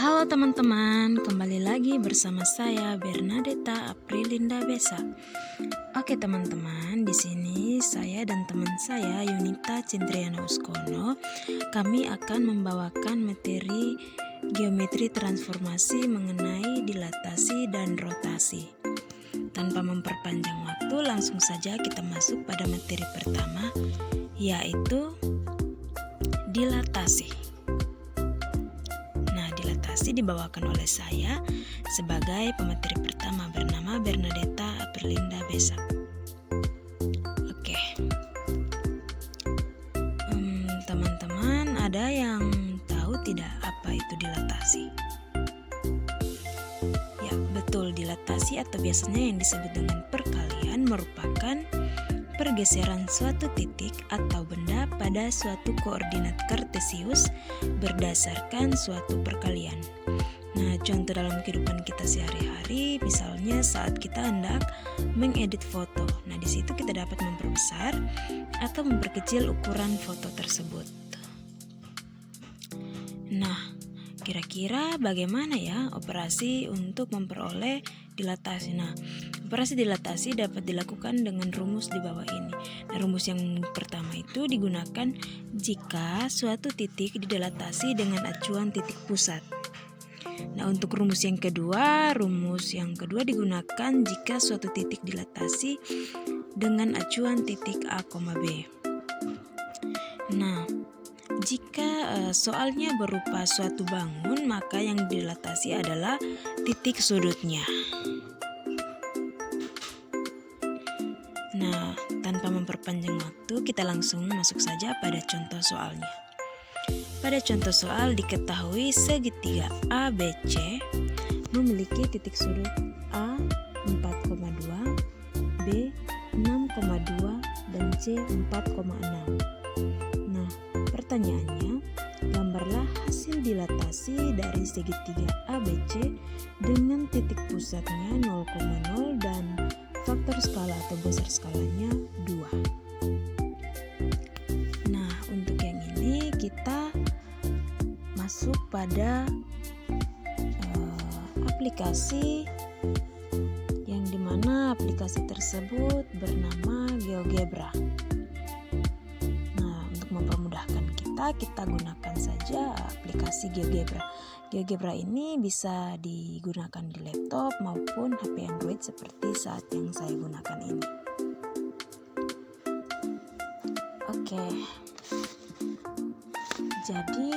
Halo teman-teman, kembali lagi bersama saya Bernadetta Aprilinda Besa. Oke teman-teman, di sini saya dan teman saya Yunita Cindriana Uskono, kami akan membawakan materi geometri transformasi mengenai dilatasi dan rotasi. Tanpa memperpanjang waktu, langsung saja kita masuk pada materi pertama, yaitu dilatasi. Dilatasi dibawakan oleh saya sebagai pemateri pertama bernama Bernadetta Aprilinda Besa. Oke, teman-teman, ada yang tahu tidak apa itu dilatasi? Ya, betul, dilatasi atau biasanya yang disebut dengan perkalian merupakan pergeseran suatu titik atau benda pada suatu koordinat kartesius berdasarkan suatu perkalian. Nah, contoh dalam kehidupan kita sehari-hari, misalnya saat kita hendak mengedit foto. Nah, di situ kita dapat memperbesar atau memperkecil ukuran foto tersebut. Nah, kira-kira bagaimana ya operasi untuk memperoleh dilatasi? Nah, operasi dilatasi dapat dilakukan dengan rumus di bawah ini. Nah, rumus yang pertama itu digunakan jika suatu titik didilatasi dengan acuan titik pusat. Nah, untuk rumus yang kedua digunakan jika suatu titik dilatasi dengan acuan titik A, B. Nah, jika soalnya berupa suatu bangun, maka yang dilatasi adalah titik sudutnya. Nah, tanpa memperpanjang waktu, kita langsung masuk saja pada contoh soalnya. Pada contoh soal diketahui segitiga ABC memiliki titik sudut A 4,2, B 6,2, dan C 4,6. Nah, pertanyaannya, gambarlah hasil dilatasi dari segitiga ABC dengan titik pusatnya 0,0 dan faktor skala atau besar skalanya 2. Nah, untuk yang ini kita masuk pada aplikasi yang dimana aplikasi tersebut bernama GeoGebra. Nah, untuk mempermudahkan kita gunakan saja aplikasi GeoGebra. GeoGebra ini bisa digunakan di laptop maupun HP Android seperti saat yang saya gunakan ini. Oke. Jadi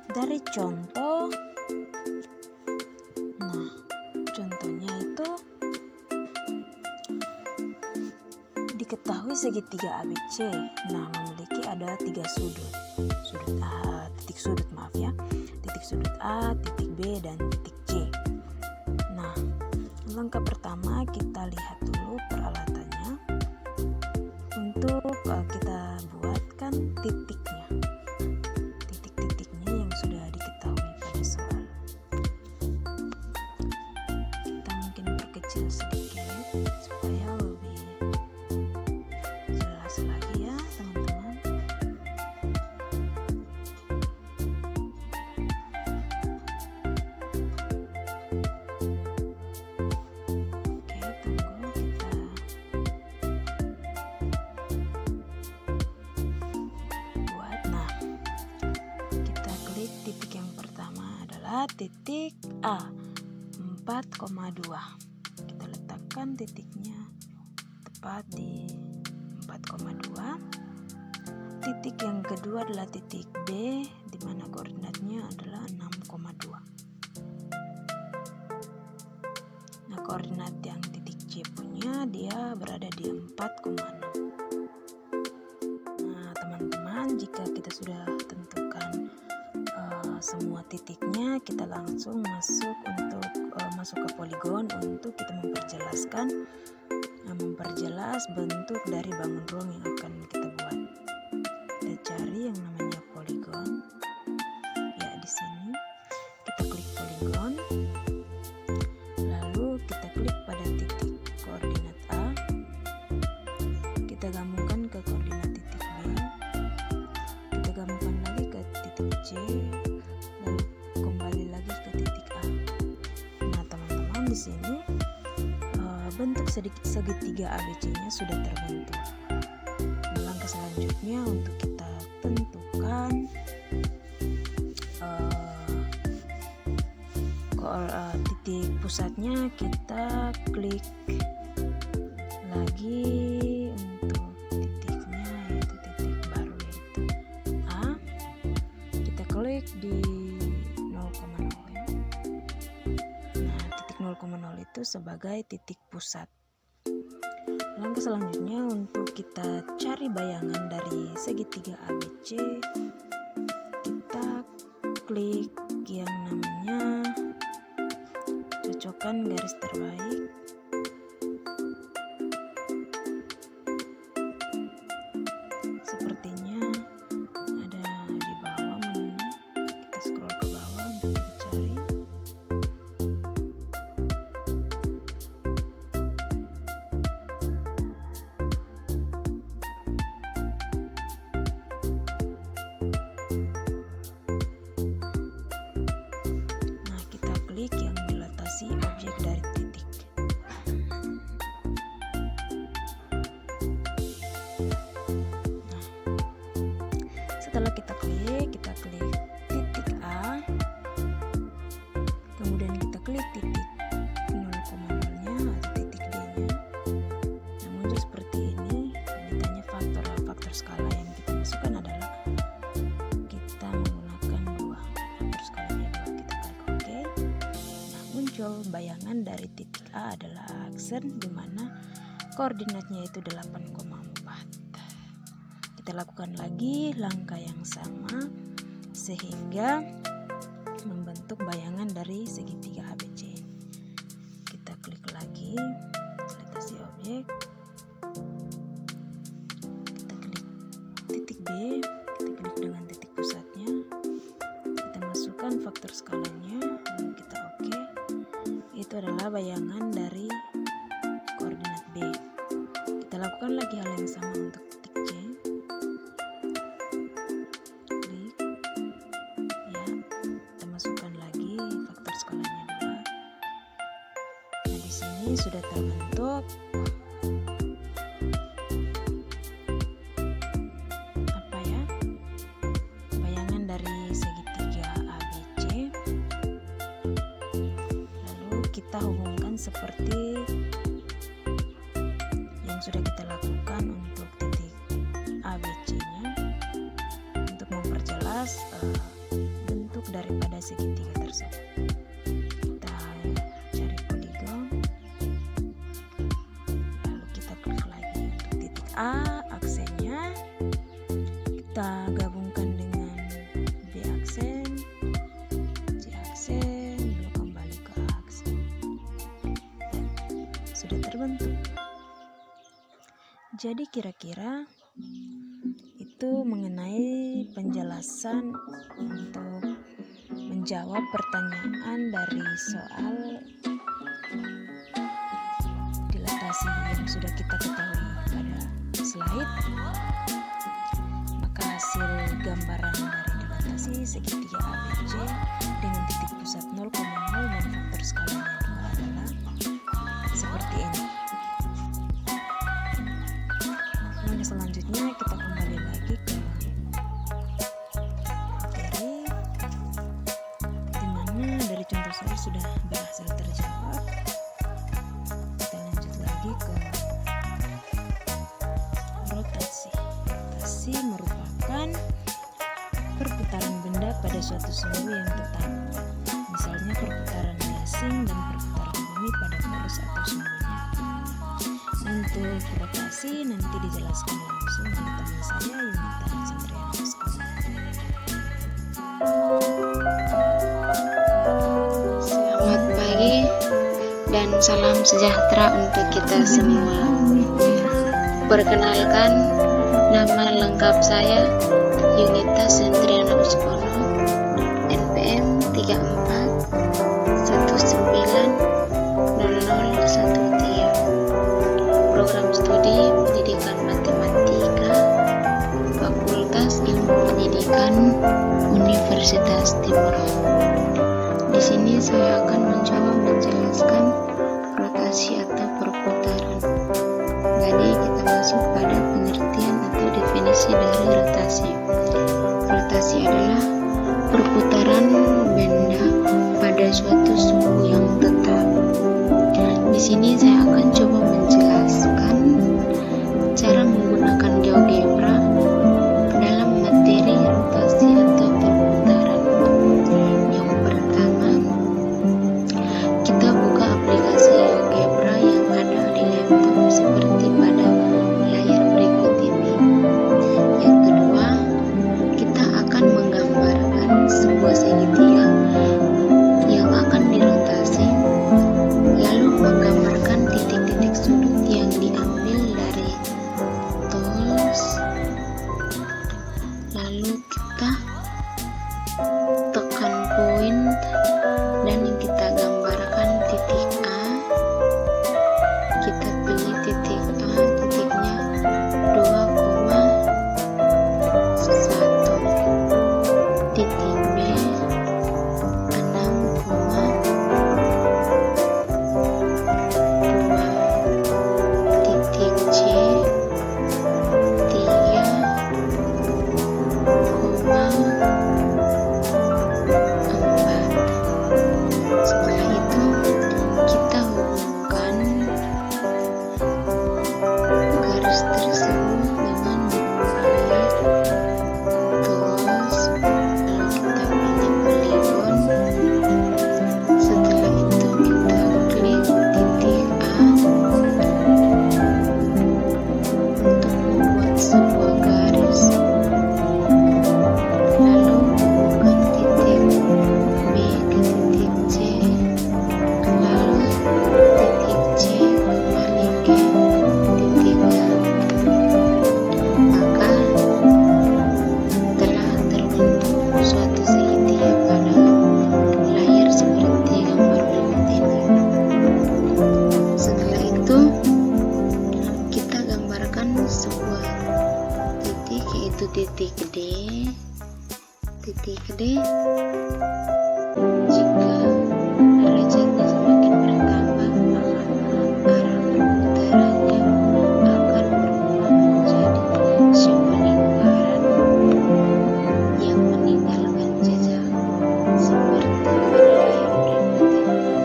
dari contoh, nah contohnya itu diketahui segitiga ABC. Nah, memiliki ada 3 sudut. Titik sudut A, titik B, dan titik C. Nah, langkah pertama kita lihat dulu peralatannya. Untuk kita buatkan titiknya yang sudah diketahui pada soal. Kita mungkin perkecil sedikit supaya lebih jelas lagi ya teman-teman. Titik A 4,2. Kita letakkan titiknya tepat di 4,2. Titik yang kedua adalah titik B, di mana koordinatnya adalah 6,2. Nah, koordinat yang titik C punya dia berada di 4,6. Nah, teman-teman, jika kita sudah tentukan semua titiknya, kita langsung masuk ke poligon untuk kita memperjelas bentuk dari bangun ruang yang akan kita buat. Kita cari yang namanya poligon. Ya, di sini kita klik poligon, lalu kita klik pada titik koordinat A, kita gabungkan ke koordinat titik B, kita gabungkan lagi ke titik C, lalu kembali lagi sini bentuk segitiga ABC-nya sudah terbentuk. Langkah selanjutnya untuk kita tentukan titik pusatnya, kita klik lagi untuk titiknya, yaitu titik baru yaitu A. Kita klik di 0,0 ya. Nah, titik 0,0 itu sebagai titik pusat. Langkah selanjutnya untuk kita cari bayangan dari segitiga ABC, kita klik yang namanya cocokkan garis terbaik. Sepertinya ada di bawah menunya. Kita scroll ke bawah untuk dicari. Nah, kita klik yang dilatasi objek dari titik. Setelah kita klik titik A, kemudian kita klik titik 0,0-nya atau titik D-nya. Nah, muncul seperti ini. Ditanya faktor skala yang kita masukkan adalah kita menggunakan 2. Faktor skalanya 2, kita klik OK. Nah, muncul bayangan dari titik A adalah aksen di mana koordinatnya itu 8,4. Kita lakukan lagi langkah yang sama sehingga membentuk bayangan dari segitiga ABC. Kita klik lagi latasi objek, kita klik titik B, kita klik dengan titik pusatnya, kita masukkan faktor skalanya, lalu kita OK. Itu adalah bayangan dari koordinat B. Kita lakukan lagi hal yang sama untuk titik C. Ini sudah terbentuk bayangan dari segitiga ABC. Lalu kita hubungkan seperti yang sudah kita lakukan untuk titik ABC-nya untuk memperjelas bentuk daripada segitiga tersebut. A aksennya kita gabungkan dengan B aksen, C aksen, lalu kembali ke A aksen. Sudah terbentuk. Jadi kira-kira itu mengenai penjelasan untuk menjawab pertanyaan dari soal dilatasi yang sudah kita ketahui pada slide. Maka hasil gambaran dari dilatasi segitiga ABC dengan titik pusat 0,0 dan faktor skalanya 2 adalah seperti ini. Nah, selanjutnya kita kembali lagi ke materi, dimana dari contoh soal sudah berhasil terjawab. Kita lanjut lagi ke rotasi. Rotasi merupakan perputaran benda pada suatu sumbu yang tetap, misalnya perputaran gasing dan perputaran bumi pada polos atau sumbunya. Untuk rotasi nanti dijelaskan langsung oleh teman saya Yunita Chandriana Sekolah. Selamat pagi dan salam sejahtera untuk kita semua. Perkenalkan, nama lengkap saya Yunita Chandriana Sekolah, NPM 34190013. Program studi Pendidikan Matematika, Fakultas Ilmu Pendidikan Universitas Timur. Di sini saya akan mencoba menjelaskan rotasi atau perputaran. Jadi kita masuk pada pengertian atau definisi dari rotasi. Rotasi adalah perputaran benda pada suatu suhu yang tetap. Di sini saya akan coba menjelaskan cara menggunakan GeoGebra dalam materi rotasi atau perputaran. Yang pertama, kita buka aplikasi GeoGebra yang ada di laptop seperti pada layar berikut ini. Yang kedua, kita akan menggambarkan sebuah segitiga yang akan dirotasi, lalu menggambarkan titik-titik sudut yang diambil dari tools, lalu kita tekan point dan kita gambarkan titik A. Kita pilih titik A, titiknya 2,1, titik B 6,2, titik C 3,4. Setelah itu kita hubungkan garis tersebut dengan memulai tools, lalu kita pilih polygon. Setelah itu kita klik titik A untuk membuat sebuah garis, lalu hubungkan titik B ke titik C, lalu titik C kembali ke titik A. Maka telah terbentuk suatu segitiga pada layar seperti gambar berikut ini. Setelah itu kita gambarkan sebuah titik, yaitu titik D. Titik D, jika derajatnya semakin bertambah, maka arah perputarannya akan berubah menjadi sebuah lingkaran yang meninggalkan jejak seperti pada layar berikut ini.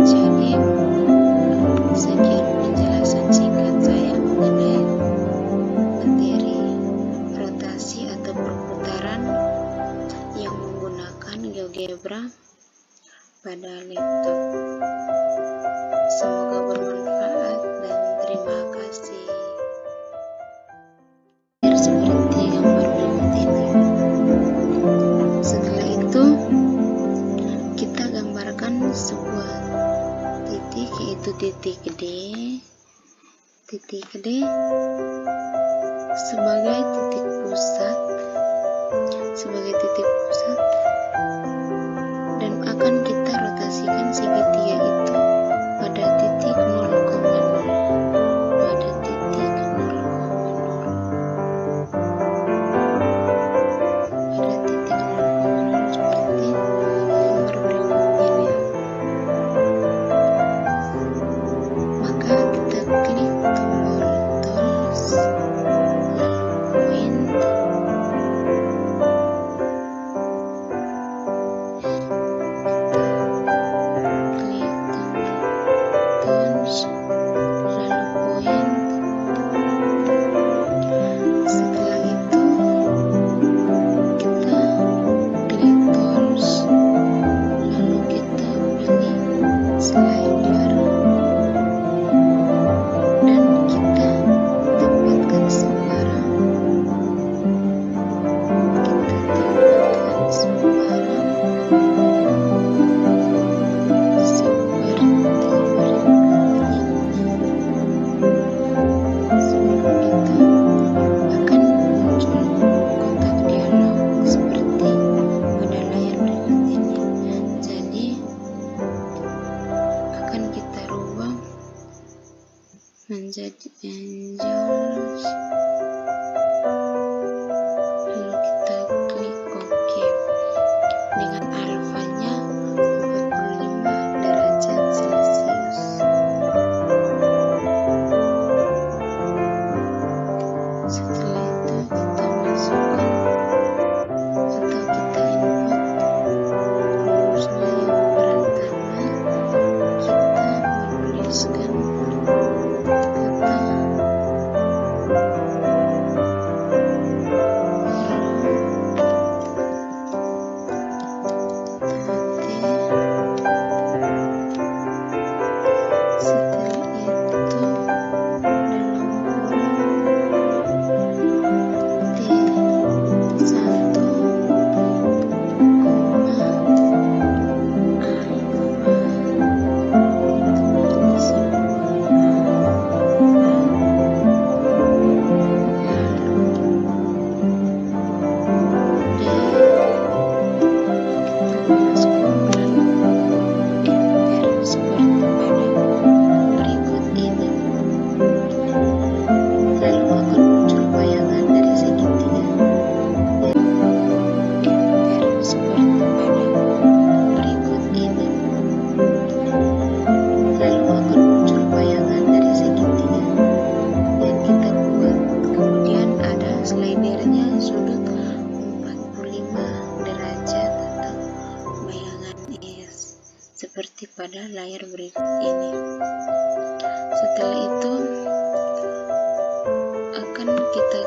Jadi, sekian penjelasan singkat saya mengenai materi rotasi atau perputaran yang menggunakan GeoGebra pada laptop. Semoga bermanfaat dan terima kasih. Seperti gambar berikut ini. Setelah itu kita gambarkan sebuah titik, yaitu titik D. Titik D sebagai titik pusat, dan akan kita rotasikan segitiga itu pada titik 0,0, pada titik 0,0, pada titik 0,0 seperti gambar berikut ini. Maka kita klik tombol tools, lalu point, kita klik Angels. Lalu kita klik OK. Dengan alfanya 45 derajat Celcius. Setelah itu kita masukkan atau kita input rumusnya. Yang pertama kita menuliskan kata sudut 45 derajat atau bayangan S seperti pada layar berikut ini. Setelah itu akan kita